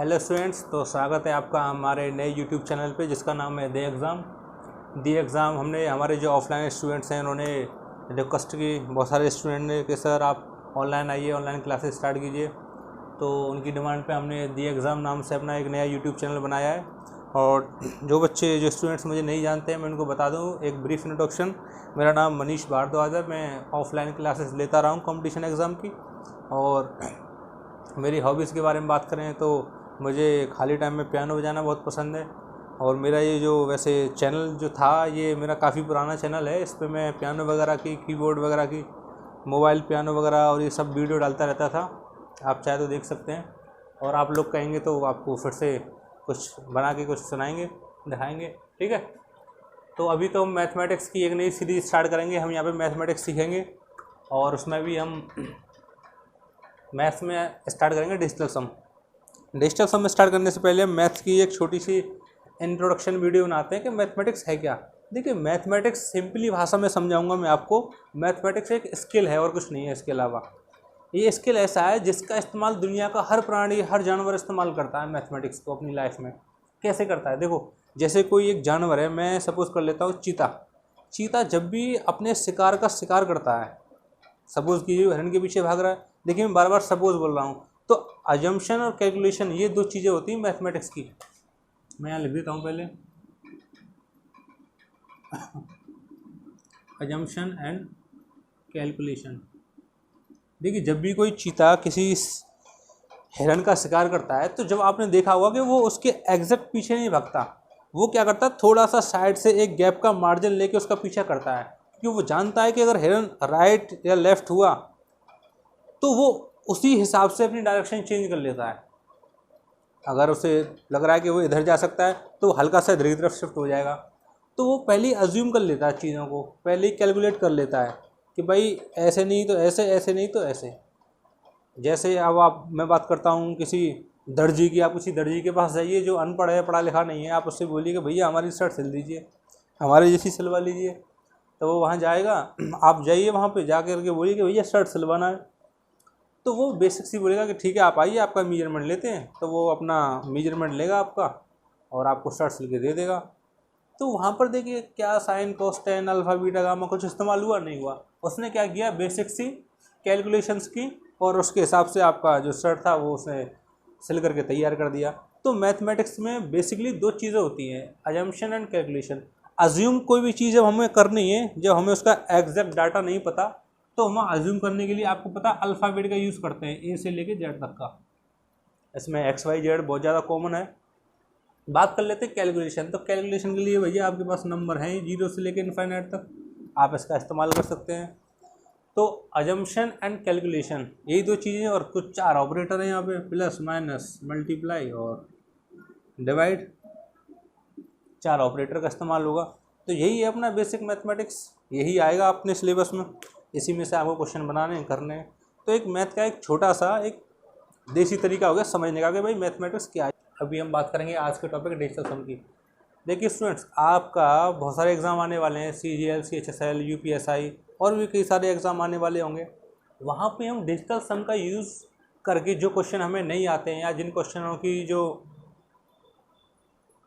Hello students, तो स्वागत है आपका हमारे नए यूट्यूब चैनल पे जिसका नाम है दी एग्ज़ाम। हमने हमारे जो ऑफलाइन स्टूडेंट्स हैं उन्होंने रिक्वेस्ट की, बहुत सारे स्टूडेंट ने कि सर आप ऑनलाइन आइए, ऑनलाइन क्लासेस स्टार्ट कीजिए। तो उनकी डिमांड पे हमने दी एग्ज़ाम नाम से अपना एक नया यूट्यूब चैनल बनाया है। और जो स्टूडेंट्स मुझे नहीं जानते हैं, मैं उनको बता दूँ एक ब्रीफ इंट्रोडक्शन। मेरा नाम मनीष भारद्वाज है। मैं ऑफलाइन क्लासेस लेता रहा हूँ कॉम्पिटिशन एग्ज़ाम की। और मेरी हॉबीज़ के बारे में बात करें तो मुझे खाली टाइम में पियानो बजाना बहुत पसंद है। और मेरा ये जो वैसे चैनल जो था, ये मेरा काफ़ी पुराना चैनल है। इस पे मैं पियानो वगैरह की, कीबोर्ड वगैरह की, मोबाइल पियानो वगैरह और ये सब वीडियो डालता रहता था। आप चाहे तो देख सकते हैं। और आप लोग कहेंगे तो आपको फिर से कुछ बना के कुछ सुनाएंगे, दिखाएंगे, ठीक है। तो अभी तो हम मैथमेटिक्स की एक नई सीरीज़ स्टार्ट करेंगे। हम यहाँ पे मैथमेटिक्स सीखेंगे और उसमें भी हम मैथ्स में स्टार्ट करेंगे डिजिटल सम में स्टार्ट करने से पहले हम मैथ्स की एक छोटी सी इंट्रोडक्शन वीडियो बनाते हैं कि मैथमेटिक्स है क्या। देखिए, मैथमेटिक्स सिंपली भाषा में समझाऊंगा मैं आपको। मैथमेटिक्स एक स्किल है और कुछ नहीं है। इसके अलावा ये स्किल ऐसा है जिसका इस्तेमाल दुनिया का हर प्राणी, हर जानवर इस्तेमाल करता है मैथमेटिक्स को अपनी लाइफ में। कैसे करता है? देखो, जैसे कोई एक जानवर है, मैं सपोज कर लेता हूँ चीता जब भी अपने शिकार का शिकार करता है, सपोज कीजिए हिरन के पीछे भाग रहा है। देखिए, मैं बार बार सपोज बोल रहा हूँ। तो अजम्पशन और कैलकुलेशन, ये दो चीज़ें होती हैं मैथमेटिक्स की। मैं यहाँ लिख देता हूँ पहले, अजम्पशन एंड कैलकुलेशन। देखिए, जब भी कोई चीता किसी हिरन का शिकार करता है, तो जब आपने देखा होगा कि वो उसके एग्जैक्ट पीछे नहीं भागता। वो क्या करता है, थोड़ा सा साइड से एक गैप का मार्जिन लेके उसका पीछा करता है, क्योंकि वो जानता है कि अगर हिरन राइट या लेफ्ट हुआ तो वो उसी हिसाब से अपनी डायरेक्शन चेंज कर लेता है। अगर उसे लग रहा है कि वो इधर जा सकता है तो वो हल्का सा इधर की तरफ शिफ्ट हो जाएगा। तो वो पहले ही अज्यूम कर लेता है चीज़ों को, पहले ही कैलकुलेट कर लेता है कि भाई ऐसे नहीं तो ऐसे, ऐसे नहीं तो ऐसे। जैसे अब मैं बात करता हूँ किसी दर्जी की। आप किसी दर्जी के पास जाइए जो अनपढ़ है, पढ़ा लिखा नहीं है। आप उससे बोलिए कि भैया हमारी शर्ट सिल दीजिए, हमारे जैसी सिलवा लीजिए। तो वो वहाँ जाएगा। आप जाइए वहाँ पे, जा कर के बोलिए कि भैया शर्ट सिलवाना है। तो वो बेसिक सी बोलेगा कि ठीक है, आप आइए, आपका मेजरमेंट लेते हैं। तो वो अपना मेजरमेंट लेगा आपका और आपको शर्ट सिल के दे देगा। तो वहाँ पर देखिए, क्या साइन, कोस, टेन, अल्फा, बीटा, गामा कुछ इस्तेमाल हुआ? नहीं हुआ। उसने क्या किया, बेसिक सी कैलकुलेशंस की और उसके हिसाब से आपका जो शर्ट था वो उसने सिल करके तैयार कर दिया। तो मैथमेटिक्स में बेसिकली दो चीज़ें होती हैं, अजम्पशन एंड कैलकुलेशन। अज्यूम कोई भी चीज़ जब हमें करनी है, जब हमें उसका एग्जैक्ट डाटा नहीं पता, तो हम अज्यूम करने के लिए, आपको पता, अल्फ़ाबेट का यूज़ करते हैं, ए से लेके जेड तक का। इसमें एक्स वाई जेड बहुत ज़्यादा कॉमन है। बात कर लेते हैं कैलकुलेशन। तो कैलकुलेशन के लिए भैया आपके पास नंबर हैं 0 से लेकर इनफाइनाइट तक, आप इसका इस्तेमाल कर सकते हैं। तो अजम्पशन एंड कैलकुलेशन, यही दो चीज़ें। और कुछ 4 ऑपरेटर हैं यहाँ पे, प्लस, माइनस, मल्टीप्लाई और डिवाइड। 4 ऑपरेटर का इस्तेमाल होगा। तो यही है अपना बेसिक मैथमेटिक्स, यही आएगा अपने सिलेबस में। इसी में से आपको क्वेश्चन बनाने करने हैं। तो एक मैथ का एक छोटा सा एक देसी तरीका हो गया समझने का कि भाई मैथमेटिक्स क्या है। अभी हम बात करेंगे आज के टॉपिक डिजिटल सम की। देखिए स्टूडेंट्स, आपका बहुत सारे एग्ज़ाम आने वाले हैं, CGL, CHSL, UPSI और भी कई सारे एग्ज़ाम आने वाले होंगे। वहाँ पे हम डिजिटल सम का यूज़ करके जो क्वेश्चन हमें नहीं आते हैं, या जिन क्वेश्चनों की जो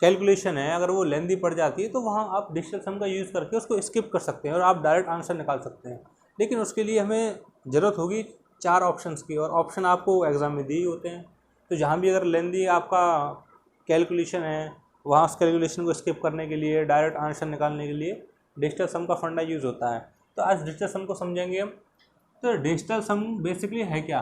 कैलकुलेशन है अगर वो लेंदी पड़ जाती है, तो वहाँ आप डिजिटल सम का यूज़ करके उसको स्किप कर सकते हैं और आप डायरेक्ट आंसर निकाल सकते हैं। लेकिन उसके लिए हमें ज़रूरत होगी 4 ऑप्शंस की, और ऑप्शन आपको एग्ज़ाम में दिए होते हैं। तो जहाँ भी अगर लेंदी आपका कैलकुलेशन है, वहाँ उस कैलकुलेशन को स्किप करने के लिए, डायरेक्ट आंसर निकालने के लिए डिजिटल सम का फंडा यूज़ होता है। तो आज डिजिटल सम को समझेंगे हम। तो डिजिटल सम बेसिकली है क्या?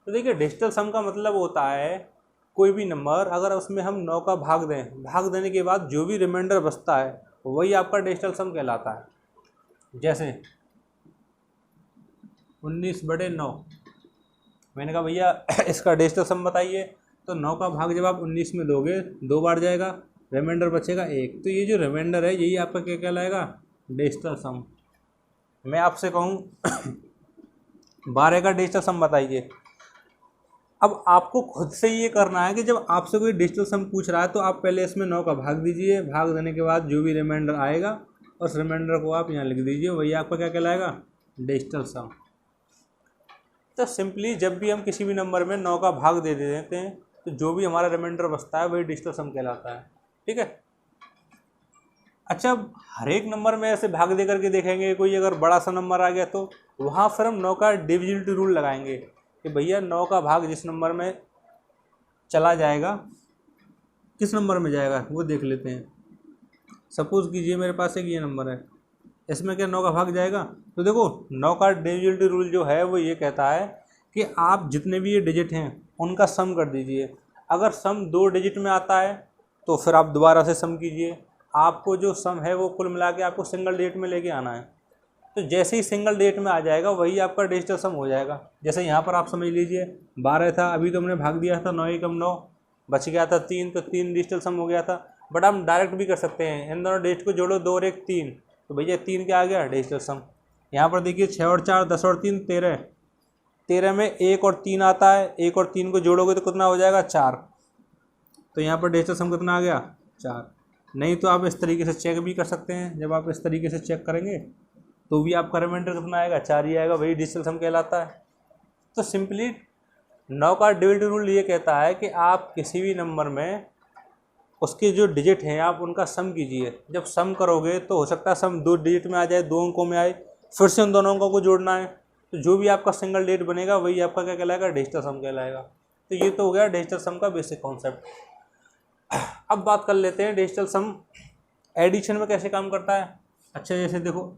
तो देखिए, डिजिटल सम का मतलब होता है कोई भी नंबर अगर उसमें हम 9 का भाग दें, भाग देने के बाद जो भी रिमाइंडर बचता है वही आपका डिजिटल सम कहलाता है। जैसे 19/9, मैंने कहा भैया इसका डिजिटल सम बताइए। तो 9 का भाग जब आप 19 में दोगे, 2 बार जाएगा, रिमाइंडर बचेगा 1। तो ये जो रिमाइंडर है यही आपका क्या कहलाएगा, डिजिटल सम। मैं आपसे कहूँ 12 का डिजिटल सम बताइए। अब आपको खुद से ये करना है कि जब आपसे कोई डिजिटल सम पूछ रहा है तो आप पहले इसमें 9 का भाग दीजिए। भाग देने के बाद जो भी रिमाइंडर आएगा उस रिमाइंडर को आप यहाँ लिख दीजिए, वही आपका क्या कहलाएगा, डिजिटल सम। तो सिंपली जब भी हम किसी भी नंबर में 9 का भाग दे देते हैं तो जो भी हमारा रिमाइंडर बचता है वही डिजिटल सम कहलाता है। ठीक है। अच्छा, अब हर एक नंबर में ऐसे भाग दे करके देखेंगे, कोई अगर बड़ा सा नंबर आ गया तो वहाँ फिर हम 9 का डिविजिबिलिटी रूल लगाएंगे कि भैया 9 का भाग जिस नंबर में चला जाएगा, किस नंबर में जाएगा वो देख लेते हैं। सपोज़ कीजिए मेरे पास एक ये नंबर है, इसमें क्या 9 का भाग जाएगा? तो देखो 9 का डिविजिबिलिटी रूल जो है वो ये कहता है कि आप जितने भी ये डिजिट हैं उनका सम कर दीजिए। अगर सम 2 डिजिट में आता है तो फिर आप दोबारा से सम कीजिए, आपको जो सम है वो कुल मिला के आपको सिंगल डिजिट में लेके आना है। तो जैसे ही सिंगल डिजिट में आ जाएगा वही आपका डिजिटल सम हो जाएगा। जैसे यहाँ पर आप समझ लीजिए 12 था, अभी तो हमने भाग दिया था 9 एकम 9, बच गया था 3, तो 3 डिजिटल सम हो गया था। बट हम डायरेक्ट भी कर सकते हैं, इन दोनों डिजिट को जोड़ो 2 और 1 3, तो भैया 3 क्या आ गया डिजिटल सम। यहाँ पर देखिए 6 और 4 10 और 3 13, 13 में 1 और 3 आता है, 1 और 3 को जोड़ोगे तो कितना हो जाएगा 4, तो यहाँ पर डिजिटल सम कितना आ गया 4। नहीं तो आप इस तरीके से चेक भी कर सकते हैं, जब आप इस तरीके से चेक करेंगे तो भी आपका रिमाइंडर कितना आएगा 4 ही आएगा, वही डिजिटल सम कहलाता है। तो सिंपली 9 का डिविजिबिलिटी रूल ये कहता है कि आप किसी भी नंबर में उसके जो डिजिट हैं आप उनका सम कीजिए। जब सम करोगे तो हो सकता है सम 2 डिजिट में आ जाए, 2 अंकों में आए, फिर से उन दोनों अंकों को जोड़ना है, तो जो भी आपका सिंगल डिजिट बनेगा वही आपका क्या कहलाएगा डिजिटल सम कहलाएगा। तो ये तो हो गया डिजिटल सम का बेसिक कॉन्सेप्ट। अब बात कर लेते हैं डिजिटल सम एडिशन में कैसे काम करता है। अच्छा, जैसे देखो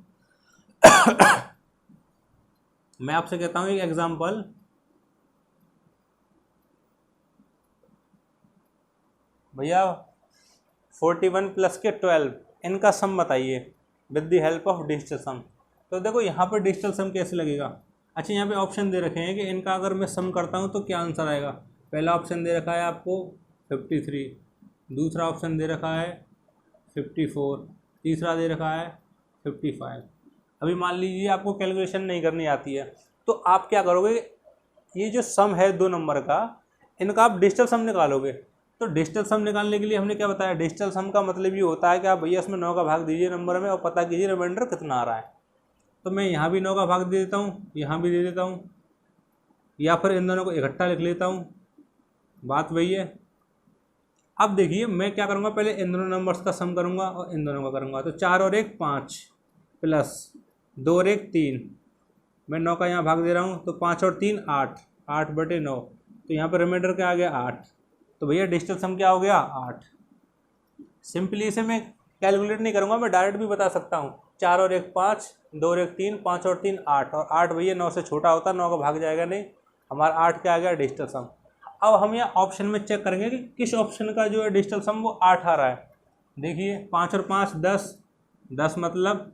मैं आपसे कहता हूँ एक एग्जांपल, भैया 41 प्लस के 12 इनका सम बताइए with the help of digital sum. तो देखो यहाँ पर डिजिटल सम कैसे लगेगा। अच्छा, यहाँ पे ऑप्शन दे रखे हैं कि इनका अगर मैं सम करता हूँ तो क्या आंसर आएगा। पहला ऑप्शन दे रखा है आपको 53, दूसरा ऑप्शन दे रखा है 54, तीसरा दे रखा है 55। अभी मान लीजिए आपको कैलकुलेशन नहीं करनी आती है, तो आप क्या करोगे, ये जो सम है 2 नंबर का, इनका आप डिजिटल सम निकालोगे। तो डिजिटल सम निकालने के लिए हमने क्या बताया, डिजिटल सम का मतलब ये होता है कि आप भैया इसमें 9 का भाग दीजिए नंबर में और पता कीजिए रिमाइंडर कितना आ रहा है। तो मैं यहाँ भी 9 का भाग दे देता हूँ, यहाँ भी दे देता हूँ, या फिर इन दोनों को इकट्ठा लिख लेता हूँ, बात वही है। अब देखिए मैं क्या करूँगा, पहले इन दोनों नंबर्स का सम करूँगा और इन दोनों का करूँगा। तो 4 और 1 5 प्लस 2 और 1 3, मैं 9 का यहाँ भाग दे रहा हूँ, तो 5 और 3 8, 8/9, तो यहाँ पर रिमाइंडर क्या आ गया 8। तो भैया डिजिटल सम क्या हो गया 8। सिंपली इसे मैं कैलकुलेट नहीं करूँगा, मैं डायरेक्ट भी बता सकता हूँ। 4 और 1 5, 2 और 1 3, 5 और 3 8, और 8 भैया 9 से छोटा होता है, 9 का भाग जाएगा नहीं, हमारा 8 क्या आ गया डिजिटल सम। अब हम यहाँ ऑप्शन में चेक करेंगे कि किस ऑप्शन का जो है डिजिटल सम वो 8 आ रहा है। देखिए 5 और 5 10, 10 मतलब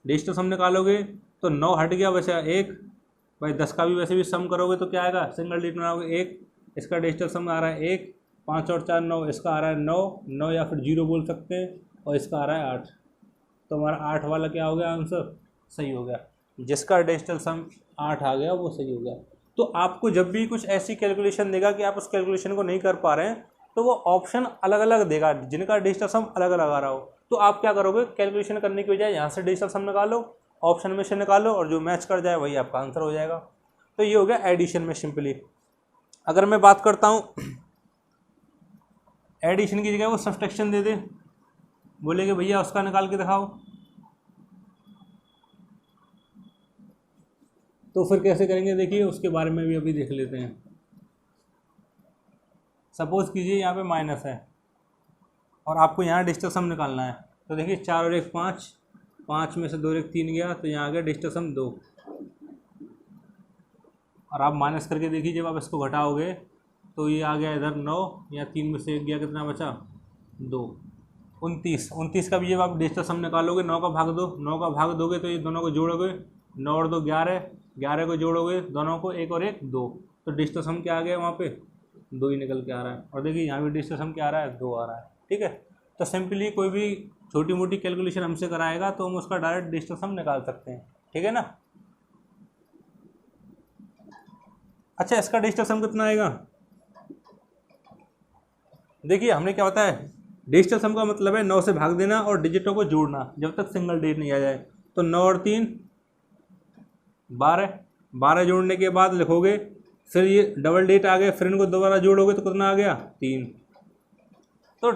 डिजिटल सम निकालोगे तो 9 हट गया, बचा 1। भाई 10 का भी वैसे भी सम करोगे तो क्या आएगा, सिंगल डिजिट बनाओगे 1, इसका डिजिटल सम आ रहा है 1। 5 और 4 9, इसका आ रहा है 9 या फिर 0 बोल सकते हैं, और इसका आ रहा है 8। तो हमारा 8 वाला क्या हो गया आंसर, सही हो गया। जिसका डिजिटल सम 8 आ गया वो सही हो गया। तो आपको जब भी कुछ ऐसी कैलकुलेशन देगा कि आप उस कैलकुलेशन को नहीं कर पा रहे हैं, तो वो ऑप्शन अलग अलग देगा जिनका डिजिटल सम अलग अलग आ रहा हो। तो आप क्या करोगे, कैलकुलेशन करने की बजाय यहाँ से डिजिटल सम निकालो, ऑप्शन में से निकालो, और जो मैच कर जाए वही आपका आंसर हो जाएगा। तो ये हो गया एडिशन में सिंपली। अगर मैं बात करता हूँ एडिशन की जगह वो सब्ट्रैक्शन दे दे, बोले कि भैया उसका निकाल के दिखाओ, तो फिर कैसे करेंगे देखिए, उसके बारे में भी अभी देख लेते हैं। सपोज़ कीजिए यहाँ पे माइनस है और आपको यहाँ डिजिटल सम निकालना है। तो देखिए 4 और 1 5, 5 में से 2 और 1 3 गया, तो यहाँ आ गया डिजिटल सम 2। और आप माइनस करके देखिए, जब आप इसको घटाओगे तो ये आ गया इधर 9, या 3 में से 1 गया, कितना बचा 2, 29 का भी जब आप डिजिटल सम निकालोगे 9 का भाग दो, 9 का भाग दोगे तो ये दोनों को जोड़ोगे, 9 और 2 11, 11 को जोड़ोगे दोनों को, 1 और 1 2, तो डिजिटल सम क्या आ गया वहाँ पे 2 ही निकल के आ रहा है। और देखिए यहाँ भी डिजिटल सम क्या आ रहा है 2 आ रहा है। ठीक है, तो सिंपली कोई भी छोटी मोटी कैलकुलेशन हमसे कराएगा तो हम उसका डायरेक्ट डिजिटल सम निकाल सकते हैं। ठीक है ना। अच्छा, इसका डिजिटल सम कितना आएगा, देखिए हमने क्या बताया, डिजिटल सम का मतलब है 9 से भाग देना और डिजिटों को जोड़ना जब तक सिंगल डिजिट नहीं आ जाए। तो 9 और 3 12, 12 जोड़ने के बाद लिखोगे फिर ये डबल डिजिट आ गए, फिर इनको दोबारा जोड़ोगे तो कितना आ गया 3। तो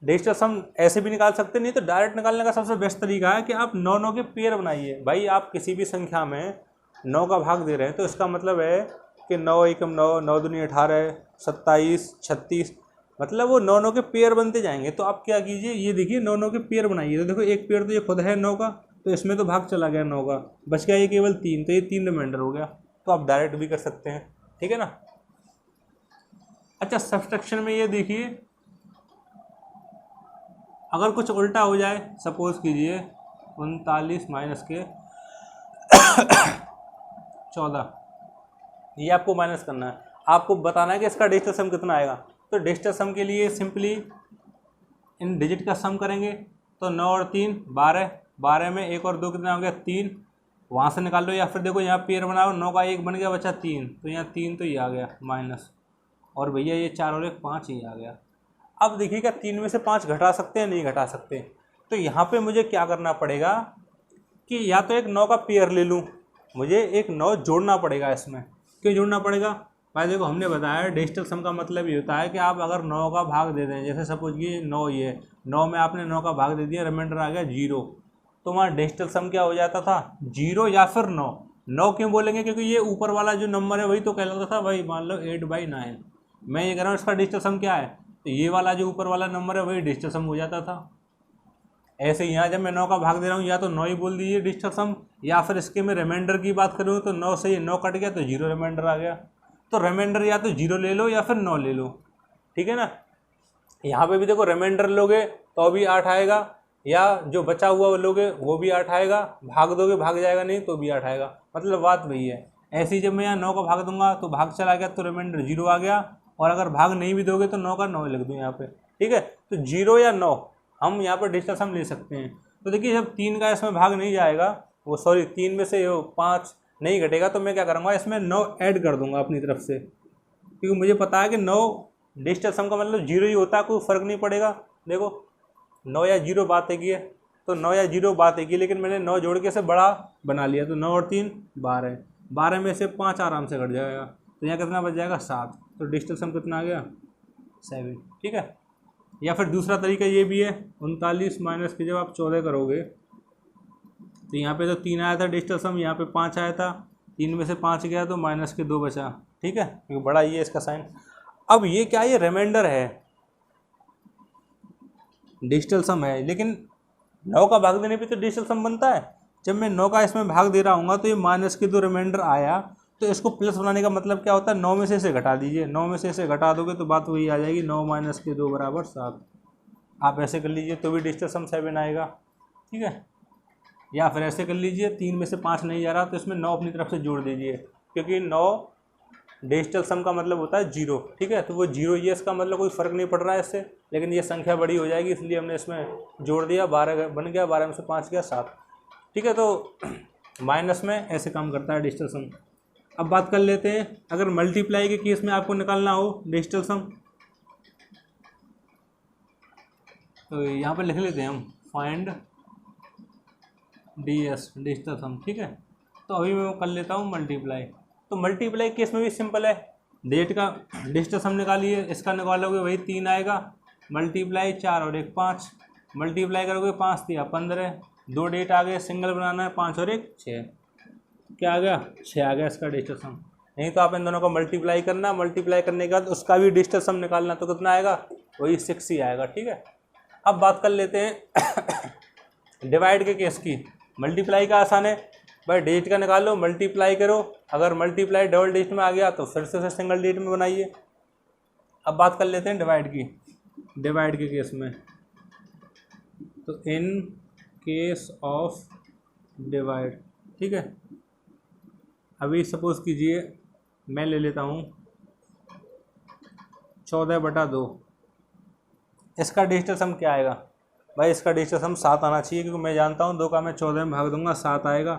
डिजिटल सम ऐसे भी निकाल सकते, नहीं तो डायरेक्ट निकालने का सबसे बेस्ट तरीका है कि आप 9 के पेयर बनाइए। भाई आप किसी भी संख्या में 9 का भाग दे रहे हैं तो इसका मतलब है कि 9 एकम 9, 9 दूनी 18, 27, 36, मतलब वो 9 के पेयर बनते जाएंगे। तो आप क्या कीजिए, ये देखिए 9 के पेयर बनाइए। तो देखो एक पेयर तो ये खुद है 9 का, तो इसमें तो भाग चला गया 9 का, बच गया ये केवल 3, तो ये 3 रिमाइंडर हो गया। तो आप डायरेक्ट भी कर सकते हैं, ठीक है ना। अच्छा सब्सट्रैक्शन में ये देखिए, अगर कुछ उल्टा हो जाए, सपोज कीजिए 39 माइनस के 14, ये आपको माइनस करना है, आपको बताना है कि इसका डिजिटल सम कितना आएगा। तो डिजिटल सम के लिए सिंपली इन डिजिट का सम करेंगे। तो 9 और 3 12, 12 में 1 और 2 कितना हो गया 3, वहाँ से निकाल लो। या फिर देखो यहाँ पेयर बनाओ, 9 का 1 बन गया, बचा 3, तो यहाँ 3 तो ये आ गया माइनस, और भैया ये 4 और 1 5 ही आ गया। अब देखिएगा 3 में से 5 घटा सकते हैं, नहीं घटा सकते। तो यहाँ पे मुझे क्या करना पड़ेगा कि या तो एक 9 का पेयर ले लूँ, मुझे एक 9 जोड़ना पड़ेगा इसमें। क्यों जोड़ना पड़ेगा भाई, देखो हमने बताया डिजिटल सम का मतलब ये होता है कि आप अगर 9 का भाग दे दें, जैसे सपोज कि 9 ये 9 में आपने 9 का भाग दे दिया, रिमाइंडर आ गया 0, तो वहाँ डिजिटल सम क्या हो जाता था 0 या फिर 9। 9 क्यों बोलेंगे, क्योंकि ये ऊपर वाला जो नंबर है वही तो कहलाता था भाई। मान लो 8/9, मैं ये कह रहा हूँ इसका डिजिटल सम क्या है, तो ये वाला जो ऊपर वाला नंबर है वही डिजिटल सम हो जाता था। ऐसे यहाँ जब मैं 9 का भाग दे रहा हूँ, या तो 9 ही बोल दीजिए डिजिटल सम, या फिर इसके मैं रिमाइंडर की बात करूँ तो 9 से ये 9 कट गया तो 0 रिमाइंडर आ गया। तो रिमाइंडर या तो 0 ले लो या फिर 9 ले लो, ठीक है ना। यहाँ पे भी देखो रिमाइंडर लोगे तो भी 8 आएगा, या जो बचा हुआ लोगे वो भी 8 आएगा, भाग दोगे भाग जाएगा, नहीं तो भी 8 आएगा। मतलब बात वही है। ऐसे ही जब मैं यहाँ 9 का भाग दूंगा तो भाग चला गया तो रिमाइंडर 0 आ गया, और अगर भाग नहीं भी दोगे तो 9 का 9 लिख दूँ यहाँ पे, ठीक है। तो 0 या 9 हम यहाँ पर डिजिटल सम ले सकते हैं। तो देखिए जब 3 का इसमें भाग नहीं जाएगा, वो सॉरी 3 में से 5 नहीं घटेगा, तो मैं क्या करूँगा इसमें 9 ऐड कर दूंगा अपनी तरफ से, क्योंकि मुझे पता है कि 9 डिजिटल सम का मतलब 0 ही होता है, कोई फ़र्क नहीं पड़ेगा। देखो 9 या 0 बात एक ही है, तो 9 या 0 बात एक ही, लेकिन मैंने 9 जोड़ के से बड़ा बना लिया। तो 9 और 3 12, 12 में से 5 आराम से घट जाएगा, तो यहाँ कितना बच जाएगा 7। तो डिजिटल सम कितना आ गया 7, ठीक है। या फिर दूसरा तरीका ये भी है, 39 माइनस के जब आप 14 करोगे तो यहाँ पे तो 3 आया था डिजिटल सम, यहाँ पे 5 आया था, 3 में से 5 गया तो माइनस के 2 बचा, ठीक है, क्योंकि बड़ा ये इसका साइन। अब ये क्या, ये रिमाइंडर है, डिजिटल सम है, लेकिन 9 का भाग देने पे तो डिजिटल सम बनता है। जब मैं 9 का इसमें भाग दे रहा हूँ तो ये माइनस के 2 रिमाइंडर आया, तो इसको प्लस बनाने का मतलब क्या होता है, 9 में से इसे घटा दीजिए। 9 में से इसे घटा दोगे तो बात वही आ जाएगी, 9 माइनस के 2 बराबर 7। आप ऐसे कर लीजिए तो भी डिजिटल सम 7 आएगा, ठीक है। या फिर ऐसे कर लीजिए, 3 में से 5 नहीं जा रहा तो इसमें 9 अपनी तरफ से जोड़ दीजिए, क्योंकि 9 डिजिटल सम का मतलब होता है 0, ठीक है। तो वो 0 ये इसका मतलब कोई फ़र्क नहीं पड़ रहा है इससे, लेकिन ये संख्या बड़ी हो जाएगी इसलिए हमने इसमें जोड़ दिया, 12 बन गया, 12 में से 5 गया 7, ठीक है। तो माइनस में ऐसे काम करता है डिजिटल सम। अब बात कर लेते हैं, अगर मल्टीप्लाई के केस में आपको निकालना हो डिजिटल सम, तो यहाँ पर लिख लेते हैं हम फाइंड DS डिजिटल सम, ठीक है। तो अभी मैं कर लेता हूँ मल्टीप्लाई। तो मल्टीप्लाई केस में भी सिंपल है, डेट का डिजिटल सम निकालिए, इसका निकालोगे वही 3 आएगा, मल्टीप्लाई 4 और 1 5, मल्टीप्लाई करोगे 5 3 15, 2 डेट आ गए, सिंगल बनाना है, 5 और 1 6, क्या आ गया 6 आ गया इसका डिजिटल सम। नहीं तो आप इन दोनों का मल्टीप्लाई करना, मल्टीप्लाई करने के बाद उसका भी डिजिटल सम निकालना, तो कितना आएगा वही 6 ही आएगा, ठीक है। अब बात कर लेते हैं डिवाइड के केस की। मल्टीप्लाई का आसान है भाई, डिजिट का निकालो मल्टीप्लाई करो, अगर मल्टीप्लाई डबल डिजिट में आ गया तो फिर से सिंगल डिजिट में बनाइए। अब बात कर लेते हैं डिवाइड की। डिवाइड के केस में, तो इन केस ऑफ डिवाइड, ठीक है। अभी सपोज कीजिए मैं ले लेता हूँ 14/2, इसका डिजिटल सम क्या आएगा भाई, इसका डिजिटल सम 7 आना चाहिए, क्योंकि मैं जानता हूँ 2 का मैं 14 में भाग दूंगा 7 आएगा।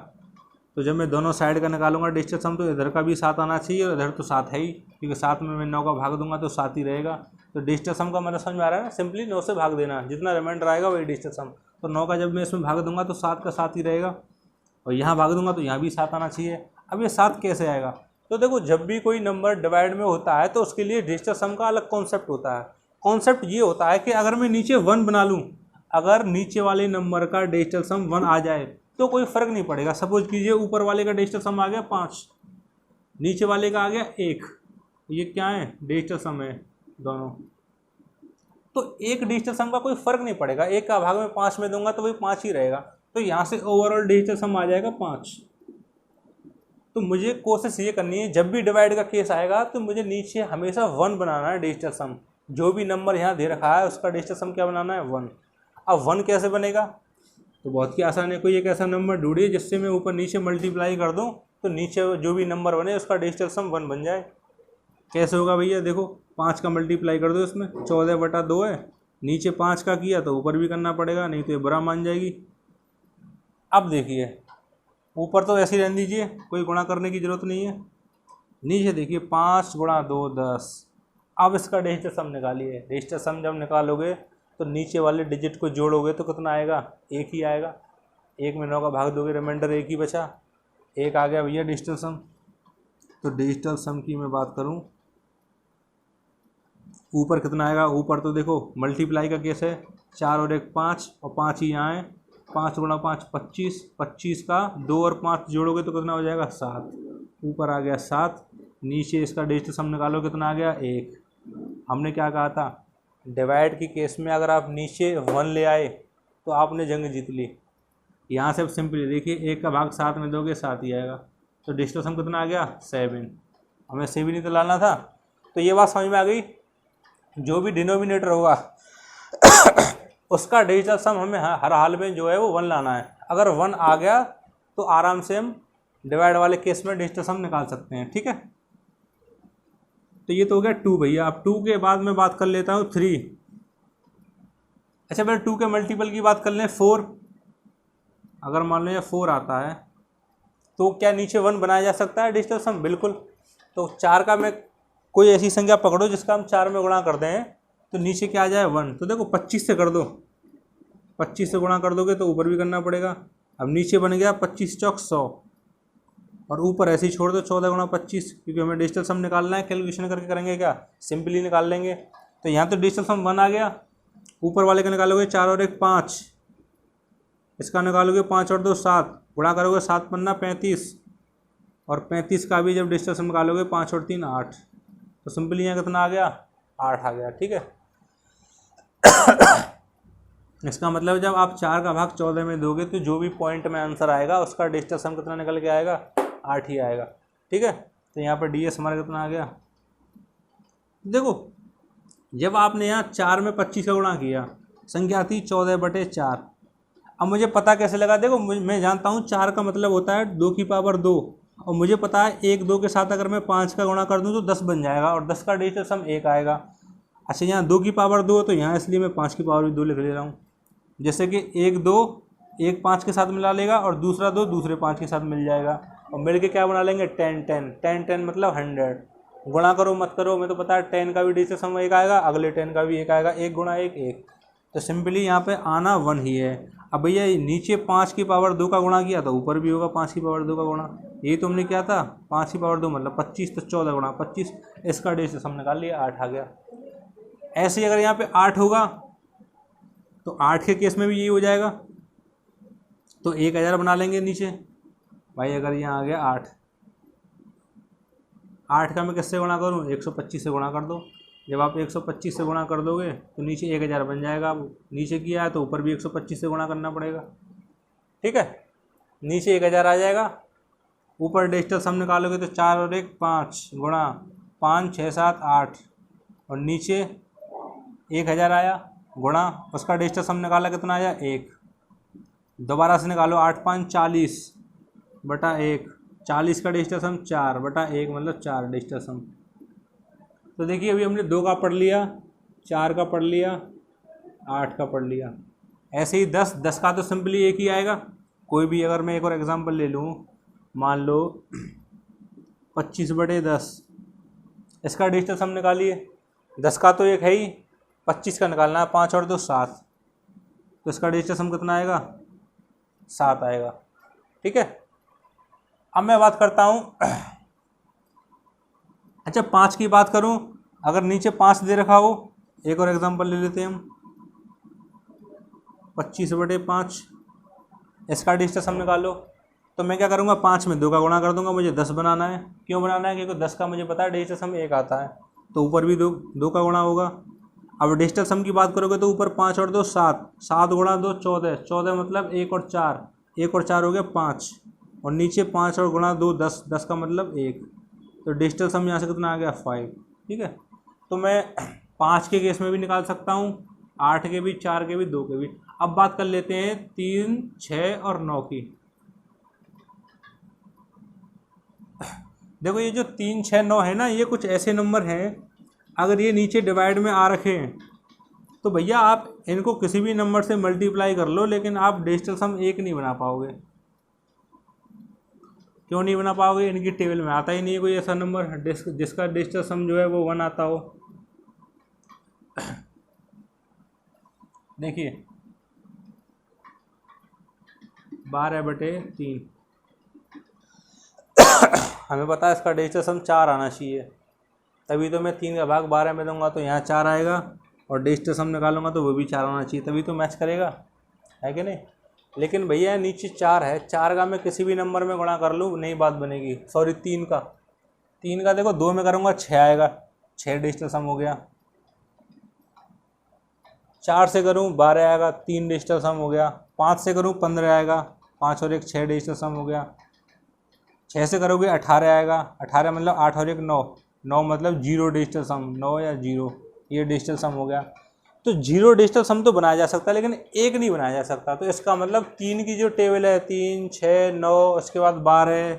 तो जब मैं दोनों साइड का निकालूंगा डिजिटल सम, तो इधर का भी 7 आना चाहिए और इधर तो 7 है ही, क्योंकि 7 में मैं 9 का भाग दूंगा तो 7 ही रहेगा। तो डिजिटल सम का मतलब समझ में आ रहा है ना, सिंपली 9 से भाग देना, जितना रिमाइंडर आएगा वही डिजिटल सम। तो 9 का जब मैं इसमें भाग दूंगा तो 7 का 7 ही रहेगा, और यहाँ भाग दूंगा तो यहाँ भी 7 आना चाहिए। अब ये 7 कैसे आएगा, तो देखो जब भी कोई नंबर डिवाइड में होता है तो उसके लिए डिजिटल सम का अलग कॉन्सेप्ट होता है। कॉन्सेप्ट ये होता है कि अगर मैं नीचे 1 बना लूँ, अगर नीचे वाले नंबर का डिजिटल सम 1 आ जाए तो कोई फ़र्क नहीं पड़ेगा। सपोज कीजिए ऊपर वाले का डिजिटल सम आ गया 5, नीचे वाले का आ गया 1, ये क्या है, डिजिटल सम है दोनों, तो एक डिजिटल सम का कोई फ़र्क नहीं पड़ेगा। 1 का भाग में 5 में दूंगा तो वही 5 ही रहेगा, तो यहाँ से ओवरऑल डिजिटल सम आ जाएगा 5। तो मुझे कोशिश ये करनी है जब भी डिवाइड का केस आएगा तो मुझे नीचे हमेशा 1 बनाना है डिजिटल सम। जो भी नंबर यहाँ दे रखा है उसका डिजिटल सम क्या बनाना है, 1। अब 1 कैसे बनेगा, तो बहुत ही आसान है। कोई एक ऐसा नंबर ढूंढिए जिससे मैं ऊपर नीचे मल्टीप्लाई कर दूँ तो नीचे जो भी नंबर बने उसका डिजिटल सम 1 बन जाए। कैसे होगा भैया, देखो 5 का मल्टीप्लाई कर दो, इसमें 14/2 है, नीचे 5 का किया तो ऊपर भी करना पड़ेगा, नहीं तो ये बुरा मान जाएगी। अब देखिए ऊपर तो ऐसे ही रहने दीजिए, कोई गुणा करने की ज़रूरत नहीं है। नीचे देखिए 5 × 2 10। अब इसका डिजिटल सम निकालिए। डिजिटल सम जब निकालोगे तो नीचे वाले डिजिट को जोड़ोगे तो कितना आएगा, 1 ही आएगा। 1 में 9 का भाग दोगे, रिमाइंडर 1 ही बचा, 1 आ गया भैया डिजिटल सम। तो डिजिटल सम की मैं बात करूं, ऊपर कितना आएगा, ऊपर तो देखो मल्टीप्लाई का केस है, 4 और 1 5 और 5 ही यहाँ है, 5 × 5 25, 25 का 2 और 5 जोड़ोगे तो कितना हो जाएगा 7, ऊपर आ गया 7। नीचे इसका डिजिटल सम निकालो कितना आ गया 1। हमने क्या कहा था, डिवाइड की केस में अगर आप नीचे 1 ले आए तो आपने जंग जीत ली। यहाँ से अब सिंपली देखिए 1 का भाग 7 में दोगे 7 ही आएगा, तो डिजिटल सम कितना आ गया 7। हमें 7 ही तो लाना था। तो ये बात समझ में आ गई, जो भी डिनोमिनेटर होगा उसका डिजिटल सम हमें हर हाल में जो है वो 1 लाना है। अगर 1 आ गया तो आराम से हम डिवाइड वाले केस में डिजिटल सम निकाल सकते हैं, ठीक है। तो ये तो हो गया 2 भैया। अब 2 के बाद मैं बात कर लेता हूँ 3। अच्छा पहले 2 के मल्टीपल की बात कर लें, 4। अगर मान लो ये 4 आता है तो क्या नीचे 1 बनाया जा सकता है डिजिटल सम, बिल्कुल। तो 4 का मैं कोई ऐसी संख्या पकड़ो जिसका हम 4 में गुणा कर दें तो नीचे क्या आ जाए 1। तो देखो 25 से कर दो, 25 से गुणा कर दोगे तो ऊपर भी करना पड़ेगा। अब नीचे बन गया 25 चौक 100 और ऊपर ऐसे ही छोड़ दो 14 × 25, क्योंकि हमें डिजिटल सम निकालना है। कैलकुलेशन करके करेंगे क्या, सिंपली निकाल लेंगे। तो यहाँ तो डिजिटल सम 1 आ गया, ऊपर वाले का निकालोगे 4 और 1 5, इसका निकालोगे 5 और 2 7, गुणा करोगे 7 × 5 35, और 35 का भी जब डिजिटल सम निकालोगे 5 और 3 8, तो सिंपली यहाँ कितना आ गया 8 आ गया, ठीक है। इसका मतलब जब आप 4 का भाग 14 में दोगे तो जो भी पॉइंट में आंसर आएगा उसका डिजिटल सम कितना निकल के आएगा, 8 ही आएगा, ठीक है। तो यहाँ पर ds हमारा कितना आ गया, देखो जब आपने यहाँ 4 में 25 का गुणा किया संख्या थी 14/4। अब मुझे पता कैसे लगा, देखो मैं जानता हूँ 4 का मतलब होता है 2 की पावर 2, और मुझे पता है 1 2 के साथ अगर मैं 5 का गुणा कर दूँ तो 10 बन जाएगा और 10 का डिजिटल सम 1 आएगा। अच्छा यहाँ 2 की पावर 2 तो यहाँ इसलिए मैं 5 की पावर भी 2 लिख ले रहा हूँ। जैसे कि 1 2 1 5 के साथ मिला लेगा और दूसरा 2 दूसरे 5 के साथ मिल जाएगा, और मिल के क्या बना लेंगे 10 10 10 10 मतलब 100। गुणा करो मत करो, मैं तो पता है 10 का भी डिजिटल सम 1 आएगा, अगले 10 का भी 1 आएगा, 1 × 1 1। तो सिंपली यहाँ पे आना 1 ही है। अब भैया नीचे 5 की पावर 2 का गुणा किया तो ऊपर भी होगा 5 की पावर 2 का गुणा, यही तो हमने किया था। 5 की पावर 2 मतलब 25, तो 14 × 25, इसका डिजिटल सम निकाल लिया 8 आ गया। ऐसे ही अगर यहाँ पे 8 होगा तो 8 के केस में भी यही हो जाएगा, तो 1000 बना लेंगे नीचे भाई। अगर यहाँ आ गया 8, 8 का मैं किससे गुणा करूँ, 125 से गुणा कर दो। जब आप 125 से गुणा कर दोगे तो नीचे 1000 बन जाएगा। अब नीचे किया है तो ऊपर भी 125 से गुणा करना पड़ेगा, ठीक है। नीचे 1000 आ जाएगा, ऊपर डिजिटल सम निकालोगे तो 4 और 1 5 गुणा 5 6 7 8, और नीचे 1000 आया गुणा उसका डिजिटल सम निकाला कितना आया 1। दोबारा से निकालो 8 5 40/1, 40 का डिजिटल सम 4/1 मतलब 4 डिजिटल सम। तो देखिए अभी हमने 2 का पढ़ लिया, 4 का पढ़ लिया, 8 का पढ़ लिया। ऐसे ही 10 का तो सिंपली 1 ही आएगा। कोई भी अगर मैं एक और एग्जांपल ले लूँ, मान लो 25/10, इसका डिजिटल सम निकालिए। 10 का तो 1 है ही, 25 का निकालना है, 5 और 2 7, तो इसका डिजिटल सम कितना आएगा 7 आएगा, ठीक है। अब मैं बात करता हूँ अच्छा 5 की बात करूं, अगर नीचे 5 दे रखा हो, एक और एग्जांपल ले लेते हैं हम, 25/5, इसका डिजिटल सम निकालो। तो मैं क्या करूँगा, 5 में 2 का गुणा कर दूंगा, मुझे 10 बनाना है। क्यों बनाना है, क्योंकि 10 का मुझे पता है डिजिटल सम 1 आता है, तो ऊपर भी 2 का गुणा होगा। अब डिजिटल सम की बात करोगे तो ऊपर 5 और 2 7, 7 गुणा 2 14, 14 मतलब 1 और 4, 1 और 4 हो गया 5, और नीचे 5 और गुणा 2 10, 10 का मतलब 1, तो डिजिटल सम यहाँ से कितना आ गया 5। ठीक है, तो मैं 5 के केस में भी निकाल सकता हूँ, 8 के भी, 4 के भी, 2 के भी। अब बात कर लेते हैं 3 6 और 9 की। देखो ये जो 3 6 9 है ना, ये कुछ ऐसे नंबर हैं, अगर ये नीचे डिवाइड में आ रखे हैं तो भैया आप इनको किसी भी नंबर से मल्टीप्लाई कर लो, लेकिन आप डिजिटल सम 1 नहीं बना पाओगे। क्यों नहीं बना पाओगे, इनकी टेबल में आता ही नहीं है कोई ऐसा नंबर जिसका डिजिटल सम जो है वो 1 आता हो। देखिए 12/3, हमें पता है इसका डिजिटल सम 4 आना चाहिए, तभी तो मैं 3 का भाग 12 में दूंगा तो यहाँ 4 आएगा, और डिजिटल सम निकालूंगा तो वो भी 4 आना चाहिए, तभी तो मैच करेगा, है कि नहीं। लेकिन भैया नीचे 4 है, 4 का मैं किसी भी नंबर में गुणा कर लूँ नई बात बनेगी। सॉरी 3 का देखो 2 में करूँगा 6 आएगा, 6 डिजिटल सम हो गया। 4 से करूँ 12 आएगा, 3 डिजिटल सम हो गया। 5 से करूँ 15 आएगा, 5 और 1 6 डिजिटल सम हो गया। 6 से करोगे 18 आएगा, 18 मतलब 8 और 1 9, 9 मतलब 0 डिजिटल सम, 9 या 0, ये डिजिटल सम हो गया। तो 0 डिजिटल सम तो बनाया जा सकता है, लेकिन 1 नहीं बनाया जा सकता। तो इसका मतलब 3 की जो टेबल है, 3 6 9, उसके बाद 12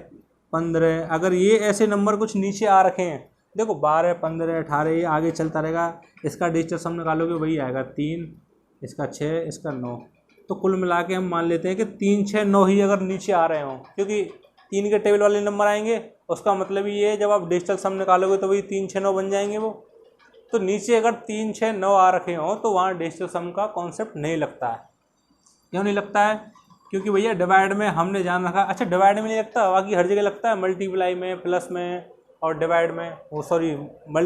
15, अगर ये ऐसे नंबर कुछ नीचे आ रखे हैं, देखो 12 15 18 ये आगे चलता रहेगा, इसका डिजिटल सम निकालोगे वही आएगा 3, इसका 6, इसका 9। तो कुल मिला के हम मान लेते हैं कि 3 6 9 ही अगर नीचे आ रहे हों, क्योंकि 3 के टेबल वाले नंबर आएंगे, उसका मतलब ये है जब आप डिजिटल सम निकालोगे तो वही 3 6 9 बन जाएंगे वो। तो नीचे अगर 3 6 9 आ रखे हों तो वहाँ डिजिटल सम का कॉन्सेप्ट नहीं लगता है। क्यों नहीं लगता है, क्योंकि भैया डिवाइड में हमने जान रखा। अच्छा डिवाइड में नहीं लगता, बाकी हर जगह लगता है, मल्टीप्लाई में, प्लस में, और डिवाइड में, वो सॉरी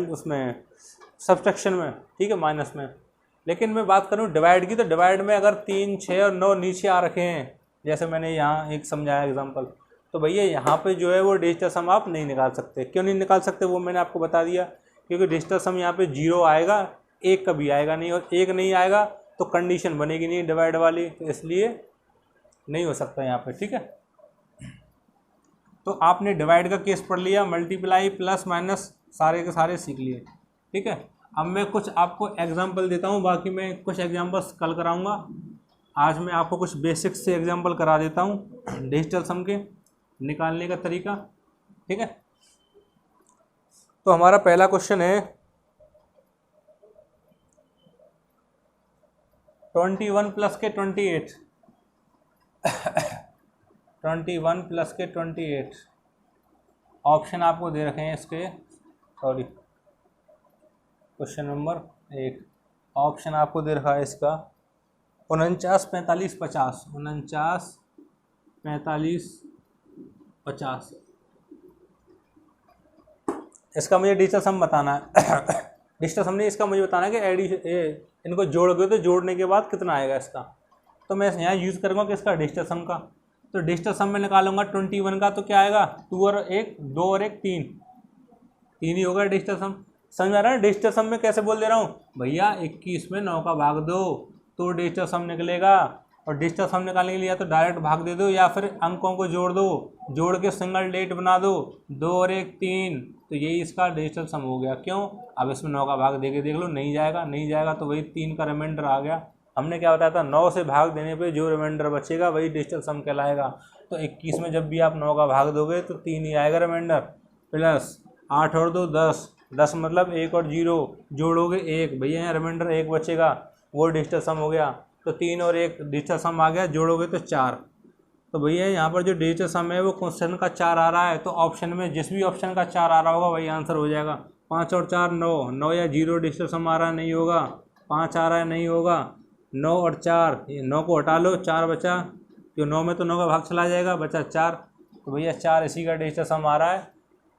उसमें सब्सट्रैक्शन में, ठीक है, माइनस में। लेकिन मैं बात करूँ डिवाइड की, तो डिवाइड में अगर 3 6 और 9 नीचे आ रखे हैं, जैसे मैंने यहाँ एक समझाया एग्जाम्पल, तो भैया यहाँ पे जो है वो डिजिटल सम आप नहीं निकाल सकते। क्यों नहीं निकाल सकते वो मैंने आपको बता दिया, क्योंकि डिजिटल सम यहाँ पे 0 आएगा, 1 कभी आएगा नहीं, और 1 नहीं आएगा तो कंडीशन बनेगी नहीं डिवाइड वाली, तो इसलिए नहीं हो सकता यहाँ पे। ठीक है, तो आपने डिवाइड का केस पढ़ लिया, मल्टीप्लाई प्लस माइनस सारे के सारे सीख लिए। ठीक है, अब मैं कुछ आपको एग्जाम्पल देता हूँ, बाकी मैं कुछ एग्जाम्पल्स कल कराऊँगा। आज मैं आपको कुछ बेसिक्स से एग्जाम्पल करा देता हूँ डिजिटल सम के निकालने का तरीका। ठीक है, तो हमारा पहला क्वेश्चन है 21 प्लस के 28, 21 प्लस के 28, ऑप्शन आपको दे रखे हैं इसके, सॉरी क्वेश्चन नंबर 1, ऑप्शन आपको दे रखा है इसका 49 45 50, 49 45 50। इसका मुझे डिजिटल सम बताना है। डिजिटल सम नहीं, इसका मुझे बताना है कि इनको जोड़ोगे तो जोड़ने के बाद कितना आएगा इसका। तो मैं यहाँ यूज़ करूँगा कि इसका डिजिटल सम का, तो डिजिटल सम में निकालूंगा 21 का, तो क्या आएगा 2 और 1 2 और 1 3, 3 ही होगा डिजिटल सम। समझ आ रहा है डिजिटल सम में कैसे बोल दे रहा हूँ भैया, 21 में 9 का भाग दो तो डिजिटल सम निकलेगा। और डिजिटल सम निकालने के लिए या तो डायरेक्ट भाग दे दो, या फिर अंकों को जोड़ दो, जोड़ के सिंगल डिजिट बना दो, 2 और 1 3, तो यही इसका डिजिटल सम हो गया। क्यों, अब इसमें 9 का भाग दे के देख लो, नहीं जाएगा, नहीं जाएगा तो वही 3 का रिमाइंडर आ गया। हमने क्या बताया था, 9 से भाग देने पे जो रिमाइंडर बचेगा वही डिजिटल सम कहलाएगा। तो 21 में जब भी आप 9 का भाग दोगे तो 3 ही आएगा रिमाइंडर, प्लस 8 और 2 10, 10 मतलब 1 और 0 जोड़ोगे 1, भैया यहाँ रिमाइंडर 1 बचेगा, वो डिजिटल सम हो गया। तो 3 और 1 डिजिटल सम आ गया, जोड़ोगे तो 4। तो भैया यहाँ पर जो डिजिटल सम है वो क्वेश्चन का 4 आ रहा है, तो ऑप्शन में जिस भी ऑप्शन का 4 आ रहा होगा वही आंसर हो जाएगा। 5 और 4 9, 9 या 0 डिजिटल सम आ रहा है, नहीं होगा। 5 आ रहा है, नहीं होगा। 9 और 4, 9 को हटा लो, 4 बचा, क्यों 9 में तो 9 का भाग चला जाएगा, बचा 4, तो भैया 4 इसी का डिजिटल सम आ रहा है।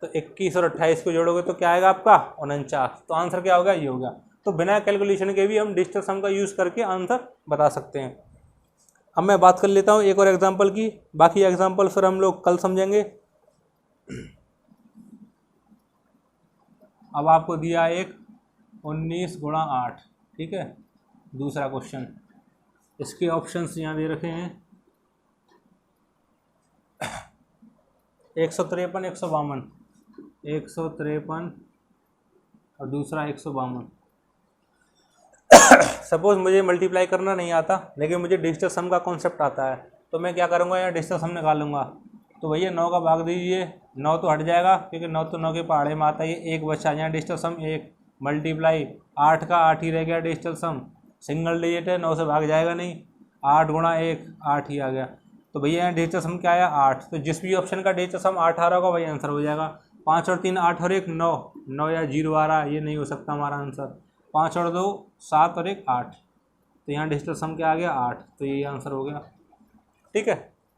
तो 21 और 28 को जोड़ोगे तो क्या आएगा आपका 49। तो आंसर क्या होगा, ये होगा। तो बिना कैलकुलेशन के भी हम डिजिटल सम का यूज़ करके आंसर बता सकते हैं। अब मैं बात कर लेता हूँ एक और एग्जांपल की, बाकी एग्जांपल फिर हम लोग कल समझेंगे। अब आपको दिया एक 19 गुणा 8, ठीक है, दूसरा क्वेश्चन। इसके ऑप्शंस यहाँ दे रखे हैं 153, 152, 153 और दूसरा 152। सपोज मुझे मल्टीप्लाई करना नहीं आता लेकिन मुझे डिजिटल सम का कॉन्सेप्ट आता है, तो मैं क्या करूँगा, यहाँ डिजिटल सम निकालूंगा। तो भैया 9 का भाग दीजिए, 9 तो हट जाएगा क्योंकि 9 तो 9 के पहाड़े में आता है, ये एक बचा, यहाँ डिजिटल सम 1 मल्टीप्लाई 8 का 8 ही रह गया डिजिटल सम, सिंगल डिजिट है, 9 से भाग जाएगा नहीं, 8 गुणा 1 8 ही आ गया। तो भैया यहाँ डिजिटल सम क्या आया 8, तो जिस भी ऑप्शन का डिजिटल सम 8 आ रहा होगा वही आंसर हो जाएगा। 5 और 3 8 और 1 9, 9 या 0 आ रहा, ये नहीं हो सकता हमारा आंसर। 5 और 2 7 और 1 8, तो यहाँ डिजिटल सम क्या आ गया 8, तो यही आंसर हो गया, ठीक है।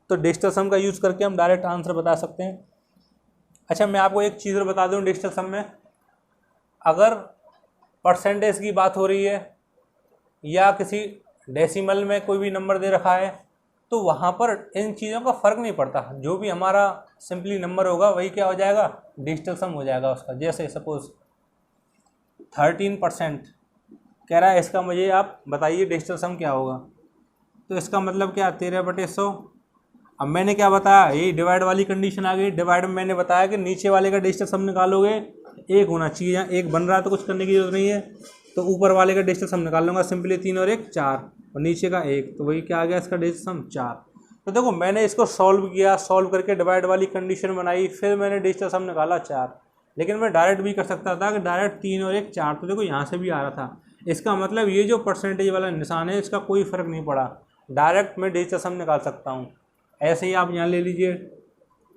तो डिजिटल सम का यूज़ करके हम डायरेक्ट आंसर बता सकते हैं। अच्छा, मैं आपको एक चीज़ और बता दूँ, डिजिटल सम में अगर परसेंटेज की बात हो रही है या किसी डेसिमल में कोई भी नंबर दे रखा है, तो वहाँ पर इन चीज़ों का फ़र्क नहीं पड़ता, जो भी हमारा सिंपली नंबर होगा वही क्या हो जाएगा, डिजिटल सम हो जाएगा उसका। जैसे सपोज 13% कह रहा है, इसका मुझे आप बताइए डिजिटल सम क्या होगा। तो इसका मतलब क्या, 13/100। अब मैंने क्या बताया, यही डिवाइड वाली कंडीशन आ गई। डिवाइड में मैंने बताया कि नीचे वाले का डिजिटल सम निकालोगे 1 होना चाहिए, यहाँ 1 बन रहा है तो कुछ करने की जरूरत नहीं है, तो ऊपर वाले का डिजिटल सम निकाल लूँगा सिंपली, 3 और 1 4 और नीचे का 1, तो वही क्या आ गया इसका डिजिटल सम 4। तो देखो मैंने इसको सॉल्व किया, सॉल्व करके डिवाइड वाली कंडीशन बनाई, फिर मैंने डिजिटल सम निकाला 4। लेकिन मैं डायरेक्ट भी कर सकता था कि डायरेक्ट 3 और 1 4, तो देखो यहाँ से भी आ रहा था। इसका मतलब ये जो परसेंटेज वाला निशान है इसका कोई फ़र्क नहीं पड़ा, डायरेक्ट मैं डिजिटल सम निकाल सकता हूँ। ऐसे ही आप यहाँ ले लीजिए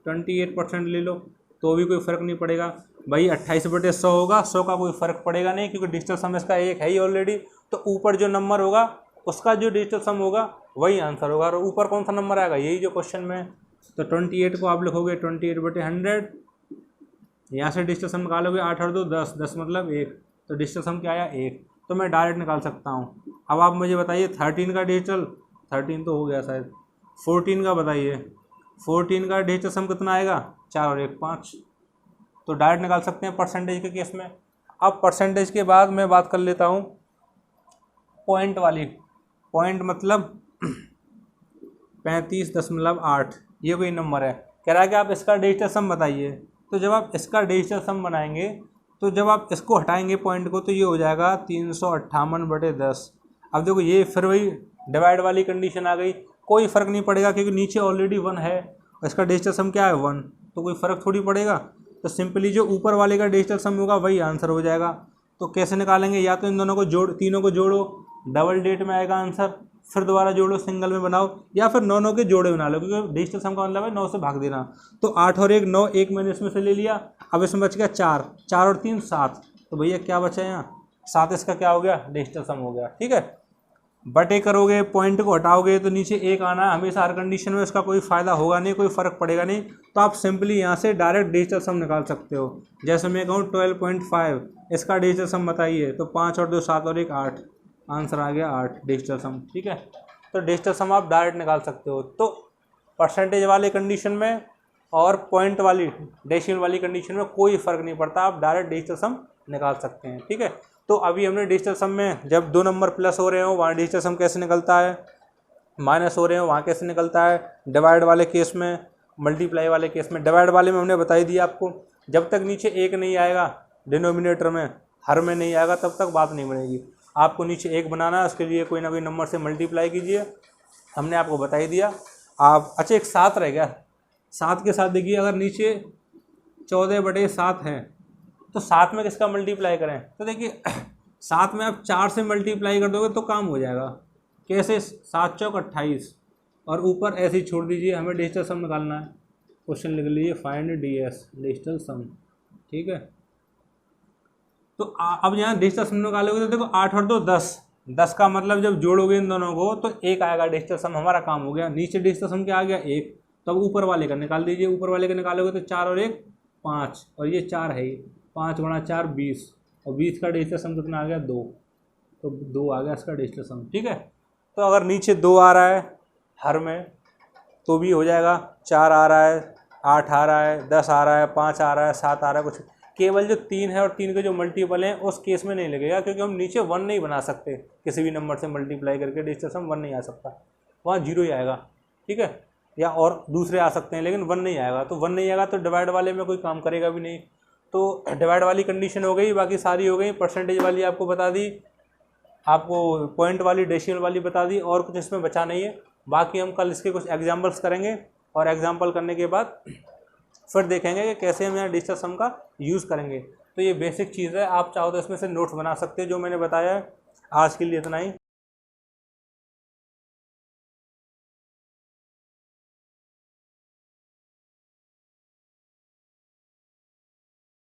28% ले लो तो भी कोई फ़र्क नहीं पड़ेगा भाई। 28/100 होगा, 100 का कोई फ़र्क पड़ेगा नहीं क्योंकि डिजिटल सम इसका 1 है ही ऑलरेडी। तो ऊपर जो नंबर होगा उसका जो डिजिटल सम होगा वही आंसर होगा, और ऊपर कौन सा नंबर आएगा, यही जो क्वेश्चन में। तो 28 को आप लिखोगे 28/100, यहाँ से डिजिटल सम निकालोगे 8 और 2 10, 10 मतलब 1, तो डिजिटल सम क्या आया 1, तो मैं डायरेक्ट निकाल सकता हूँ। अब आप मुझे बताइए 13 का डिजिटल, 13 तो हो गया शायद, 14 का बताइए, 14 का डिजिटल सम कितना आएगा, 4 और 1 5, तो डायरेक्ट निकाल सकते हैं परसेंटेज के केस में। अब परसेंटेज के बाद मैं बात कर लेता हूँ पॉइंट वाली। पॉइंट मतलब 35.8, ये कोई नंबर है, कह रहा है कि आप इसका डिजिटल सम बताइए। तो जब आप इसका डिजिटल सम बनाएंगे तो जब आप इसको हटाएंगे पॉइंट को तो ये हो जाएगा 358/10। अब देखो ये फिर वही डिवाइड वाली कंडीशन आ गई, कोई फ़र्क नहीं पड़ेगा क्योंकि नीचे ऑलरेडी 1 है और इसका डिजिटल सम क्या है 1, तो कोई फ़र्क थोड़ी पड़ेगा। तो सिंपली जो ऊपर वाले का डिजिटल सम होगा वही आंसर हो जाएगा। तो कैसे निकालेंगे, या तो इन दोनों को तीनों को जोड़ो, डबल डिजिट में आएगा आंसर, फिर दोबारा जोड़ो सिंगल में बनाओ, या फिर 9 के जोड़े बना लो क्योंकि डिजिटल सम का मतलब है 9 से भाग देना। तो 8 और 1 9, 1 मैंने इसमें से ले लिया, अब इसमें बच गया 4, 4 और 3 7, तो भैया क्या बचा यहाँ 7, इसका क्या हो गया डिजिटल सम हो गया, ठीक है। बटे करोगे, पॉइंट को हटाओगे तो नीचे 1 आना है हमेशा हर कंडीशन में, इसका कोई फ़ायदा होगा नहीं, कोई फ़र्क पड़ेगा नहीं। तो आप सिंपली यहाँ से डायरेक्ट डिजिटल सम निकाल सकते हो। जैसे मैं कहूँ 12.5, इसका डिजिटल सम बताइए, तो 5 और 2 7 और 1 8, आंसर आ गया 8 डिजिटल सम, ठीक है। तो डिजिटल सम आप डायरेक्ट निकाल सकते हो। तो परसेंटेज वाले कंडीशन में और पॉइंट वाली डेसिमल वाली कंडीशन में कोई फ़र्क नहीं पड़ता, आप डायरेक्ट डिजिटल सम निकाल सकते हैं, ठीक है। तो अभी हमने डिजिटल सम में जब 2 नंबर प्लस हो रहे हो वहाँ डिजिटल सम कैसे निकलता है, माइनस हो रहे हो वहाँ कैसे निकलता है, डिवाइड वाले केस में, मल्टीप्लाई वाले केस में। डिवाइड वाले में हमने बता ही दिया आपको, जब तक नीचे 1 नहीं आएगा डिनोमिनेटर में, हर में नहीं आएगा, तब तक बात नहीं बनेगी। आपको नीचे 1 बनाना है, उसके लिए कोई ना कोई नंबर से मल्टीप्लाई कीजिए, हमने आपको बता ही दिया। आप अच्छा एक 7 रह गया, 7 के साथ देखिए अगर नीचे 14/7 है तो 7 में किसका मल्टीप्लाई करें, तो देखिए 7 में आप 4 से मल्टीप्लाई कर दोगे तो काम हो जाएगा। कैसे, 7 चौक 28 और ऊपर ऐसे ही छोड़ दीजिए, हमें डिजिटल सम निकालना है। क्वेश्चन लिख लीजिए फाइंड DS डिजिटल सम, ठीक है। तो अब यहाँ डिजिटल सम निकालोगे तो देखो 8 और 2 10, 10 का मतलब जब जोड़ोगे इन दोनों को तो 1 आएगा डिजिटल सम, हमारा काम हो गया। नीचे डिजिटल सम क्या आ गया 1, तो अब ऊपर वाले का निकाल दीजिए, ऊपर वाले का निकालोगे तो 4 और 1 5 और ये 4 है, 5 गुणा 4 20, और 20 का डिजिटल सम कितना आ गया 2, तो 2 आ गया इसका डिजिटल सम। ठीक है, तो अगर नीचे 2 आ रहा है हर में तो भी हो जाएगा, 4 आ रहा है, 8 आ रहा है, 10 आ रहा है, 5 आ रहा है, 7 आ रहा है, कुछ केवल जो 3 है और 3 के जो मल्टीपल हैं उस केस में नहीं लगेगा, क्योंकि हम नीचे 1 नहीं बना सकते, किसी भी नंबर से मल्टीप्लाई करके डिजिटल सम 1 नहीं आ सकता, वहाँ 0 ही आएगा। ठीक है, या और दूसरे आ सकते हैं लेकिन 1 नहीं आएगा, तो 1 नहीं आएगा तो डिवाइड वाले में कोई काम करेगा भी नहीं। तो डिवाइड वाली कंडीशन हो गई, बाकी सारी हो गई। परसेंटेज वाली आपको बता दी, आपको पॉइंट वाली, डेसिमल वाली बता दी, और कुछ इसमें बचा नहीं है। बाकी हम कल इसके कुछ एग्जाम्पल्स करेंगे, और एग्जाम्पल करने के बाद फिर देखेंगे कि कैसे हम यहाँ डिजिटल सम का यूज़ करेंगे। तो ये बेसिक चीज़ है, आप चाहो तो इसमें से नोट्स बना सकते हो जो मैंने बताया है। आज के लिए इतना ही।